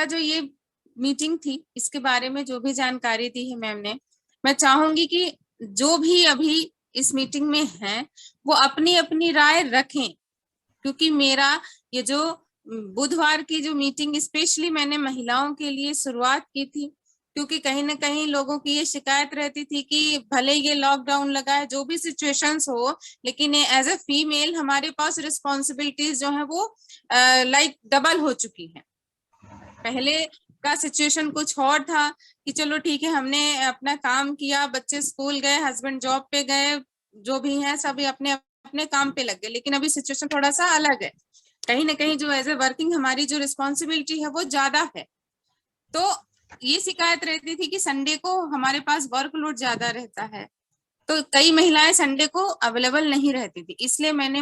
जो ये मीटिंग थी, इसके बारे में जो भी जानकारी दी है मैम ने, मैं चाहूंगी कि जो भी अभी इस मीटिंग में हैं, वो अपनी अपनी राय रखें। क्योंकि मेरा ये जो बुधवार की जो मीटिंग स्पेशली मैंने महिलाओं के लिए शुरुआत की थी, क्योंकि कहीं ना कहीं लोगों की ये शिकायत रहती थी कि भले ये लॉकडाउन लगा है, जो भी सिचुएशंस हो, लेकिन एज अ फीमेल हमारे पास रिस्पॉन्सिबिलिटीज जो है वो लाइक डबल हो चुकी हैं। पहले का सिचुएशन कुछ और था कि चलो ठीक है, हमने अपना काम किया, बच्चे स्कूल गए, हस्बैंड जॉब पे गए, जो भी हैं सभी अपने अपने काम पे लग गए। लेकिन अभी सिचुएशन थोड़ा सा अलग है, कहीं ना कहीं जो एज ए वर्किंग हमारी जो रिस्पॉन्सिबिलिटी है वो ज्यादा है। तो ये शिकायत रहती थी कि संडे को हमारे पास वर्कलोड ज्यादा रहता है, तो कई महिलाएं संडे को अवेलेबल नहीं रहती थी। इसलिए मैंने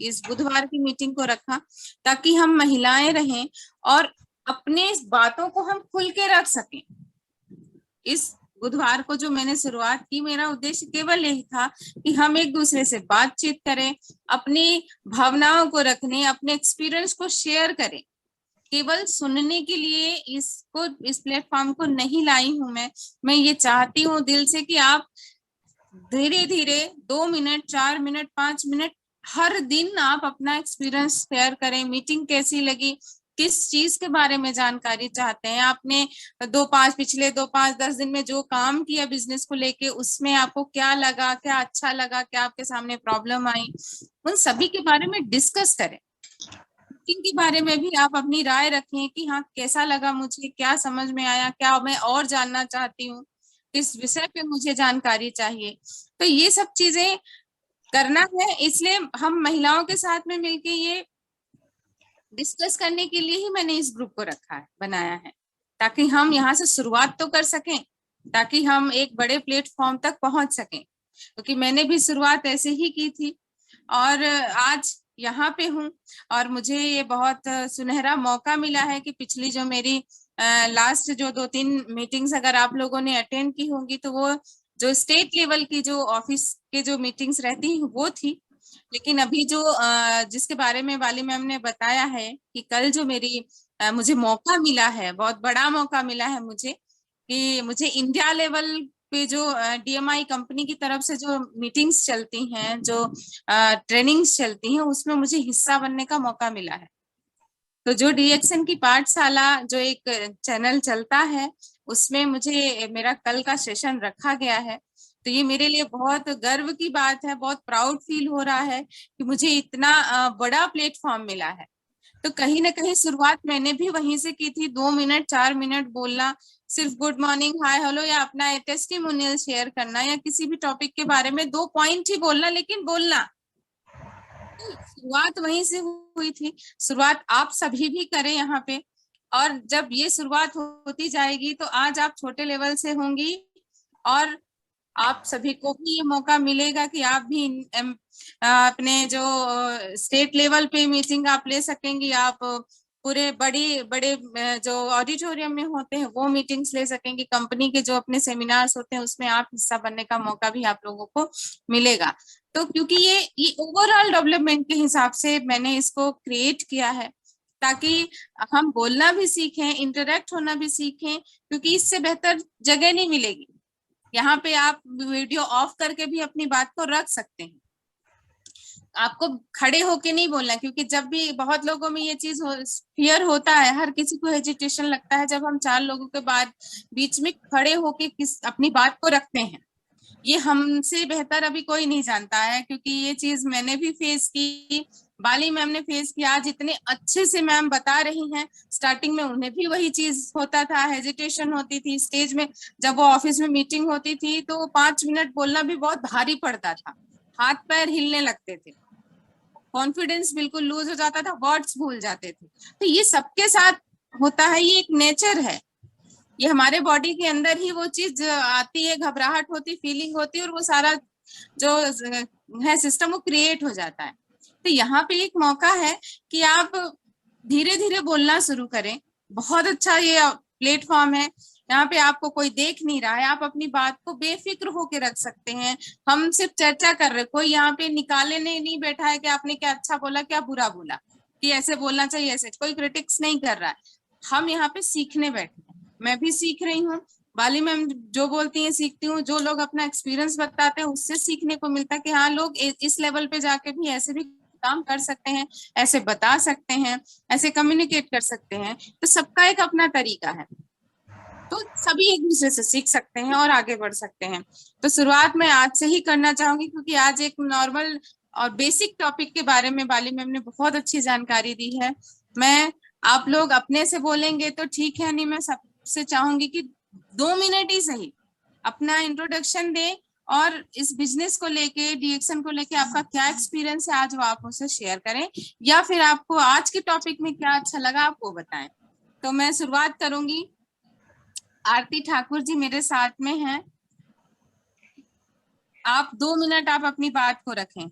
इस बुधवार की मीटिंग को रखा, ताकि हम महिलाएं रहें और अपने बातों को हम खुल के रख सकें। इस बुधवार को जो मैंने शुरुआत की, मेरा उद्देश्य केवल यही था कि हम एक दूसरे से बातचीत करें, अपनी भावनाओं को रखने, अपने एक्सपीरियंस को शेयर करें। केवल सुनने के लिए इस प्लेटफॉर्म को नहीं लाई हूं मैं ये चाहती हूँ दिल से कि आप धीरे धीरे 2 मिनट, 4 मिनट, 5 मिनट हर दिन आप अपना एक्सपीरियंस शेयर करें। मीटिंग कैसी लगी, किस चीज के बारे में जानकारी चाहते हैं, आपने पिछले 2-5-10 दिन में जो काम किया बिजनेस को लेके, उसमें आपको क्या लगा, क्या अच्छा लगा, क्या आपके सामने प्रॉब्लम आई, उन सभी के बारे में डिस्कस करें। मीटिंग के बारे में भी आप अपनी राय रखें कि हाँ कैसा लगा मुझे, क्या समझ में आया, क्या मैं और जानना चाहती हूँ, किस विषय पे मुझे जानकारी चाहिए। तो ये सब चीजें करना है। इसलिए हम महिलाओं के साथ में मिलके ये डिस्कस करने के लिए ही मैंने इस ग्रुप को रखा है, बनाया है, ताकि हम यहाँ से शुरुआत तो कर सकें, ताकि हम एक बड़े प्लेटफॉर्म तक पहुंच सकें, क्योंकि मैंने भी शुरुआत ऐसे ही की थी और आज यहाँ पे हूँ। और मुझे ये बहुत सुनहरा मौका मिला है कि पिछली जो मेरी लास्ट जो 2-3 मीटिंग्स अगर आप लोगों ने अटेंड की होंगी तो वो जो स्टेट लेवल की जो ऑफिस के जो मीटिंग्स रहती हैं वो थी। लेकिन अभी जो जिसके बारे में वाली मैम ने बताया है कि कल जो मेरी मुझे मौका मिला है, बहुत बड़ा मौका मिला है मुझे, कि मुझे इंडिया लेवल पे जो DMI कंपनी की तरफ से जो मीटिंग्स चलती हैं, जो ट्रेनिंग्स चलती हैं, उसमें मुझे हिस्सा बनने का मौका मिला है। तो जो DXN की पाठशाला जो एक चैनल चलता है, उसमें मुझे मेरा कल का सेशन रखा गया है। तो ये मेरे लिए बहुत गर्व की बात है, बहुत प्राउड फील हो रहा है कि मुझे इतना बड़ा प्लेटफॉर्म मिला है। तो कहीं ना कहीं शुरुआत मैंने भी वहीं से की थी, 2 मिनट 4 मिनट बोलना, सिर्फ गुड मॉर्निंग, हाय हेलो, या अपना टेस्टिमोनियल शेयर करना, या किसी भी टॉपिक के बारे में 2 पॉइंट ही बोलना, लेकिन बोलना। शुरुआत वहीं से हुई थी। शुरुआत आप सभी भी करें यहाँ पे, और जब ये शुरुआत होती जाएगी तो आज आप छोटे लेवल से होंगी और आप सभी को भी ये मौका मिलेगा कि आप भी अपने जो स्टेट लेवल पे मीटिंग आप ले सकेंगी, आप पूरे बड़े जो ऑडिटोरियम में होते हैं वो मीटिंग्स ले सकेंगी, कंपनी के जो अपने सेमिनार्स होते हैं उसमें आप हिस्सा बनने का मौका भी आप लोगों को मिलेगा। तो क्योंकि ये ओवरऑल डेवलपमेंट के हिसाब से मैंने इसको क्रिएट किया है, ताकि हम बोलना भी सीखें, इंटरेक्ट होना भी सीखें, क्योंकि इससे बेहतर जगह नहीं मिलेगी। यहाँ पे आप वीडियो ऑफ करके भी अपनी बात को रख सकते हैं, आपको खड़े होके नहीं बोलना, क्योंकि जब भी बहुत लोगों में ये चीज फियर होता है, हर किसी को हेजिटेशन लगता है जब हम 4 लोगों के बाद बीच में खड़े होके अपनी बात को रखते हैं। ये हमसे बेहतर अभी कोई नहीं जानता है, क्योंकि ये चीज मैंने भी फेस की, बाली मैम ने फेस किया, आज इतने अच्छे से मैम बता रही हैं। स्टार्टिंग में उन्हें भी वही चीज होता था, हेजिटेशन होती थी स्टेज में, जब वो ऑफिस में मीटिंग होती थी तो 5 मिनट बोलना भी बहुत भारी पड़ता था, हाथ पैर हिलने लगते थे, कॉन्फिडेंस बिल्कुल लूज हो जाता था, वर्ड्स भूल जाते थे। तो ये सबके साथ होता है, ये एक नेचर है, ये हमारे बॉडी के अंदर ही वो चीज आती है, घबराहट होती, फीलिंग होती है, और वो सारा जो है सिस्टम वो क्रिएट हो जाता है। तो यहाँ पे एक मौका है कि आप धीरे धीरे बोलना शुरू करें। बहुत अच्छा ये प्लेटफॉर्म है, यहाँ पे आपको कोई देख नहीं रहा है, आप अपनी बात को बेफिक्र होके रख सकते हैं। हम सिर्फ चर्चा कर रहे, कोई यहाँ पे निकाले नहीं बैठा है कि आपने क्या अच्छा बोला क्या बुरा बोला, कि ऐसे बोलना चाहिए, ऐसे कोई क्रिटिक्स नहीं कर रहा है। हम यहाँ पे सीखने बैठे हैं, मैं भी सीख रही हूँ, बाली मैम जो बोलती हैं सीखती हूँ, जो लोग अपना एक्सपीरियंस बताते हैं उससे सीखने को मिलता है कि हाँ, लोग इस लेवल पे जाके भी ऐसे भी काम कर सकते हैं, ऐसे बता सकते हैं, ऐसे कम्युनिकेट कर सकते हैं। तो सबका एक अपना तरीका है, तो सभी एक दूसरे से सीख सकते हैं और आगे बढ़ सकते हैं। तो शुरुआत मैं आज से ही करना चाहूंगी, क्योंकि आज एक नॉर्मल और बेसिक टॉपिक के बारे में बाली मैम ने बहुत अच्छी जानकारी दी है। मैं आप लोग अपने से बोलेंगे तो ठीक है, नहीं मैं सबसे चाहूंगी कि 2 मिनट ही सही अपना इंट्रोडक्शन दें, और इस बिजनेस को लेके, DXN को लेके आपका क्या एक्सपीरियंस है आज वो आप मुझसे शेयर करें, या फिर आपको आज के टॉपिक में क्या अच्छा लगा आप वो बताएं। तो मैं शुरुआत करूंगी, आरती ठाकुर जी मेरे साथ में हैं, आप 2 मिनट आप अपनी बात को रखें।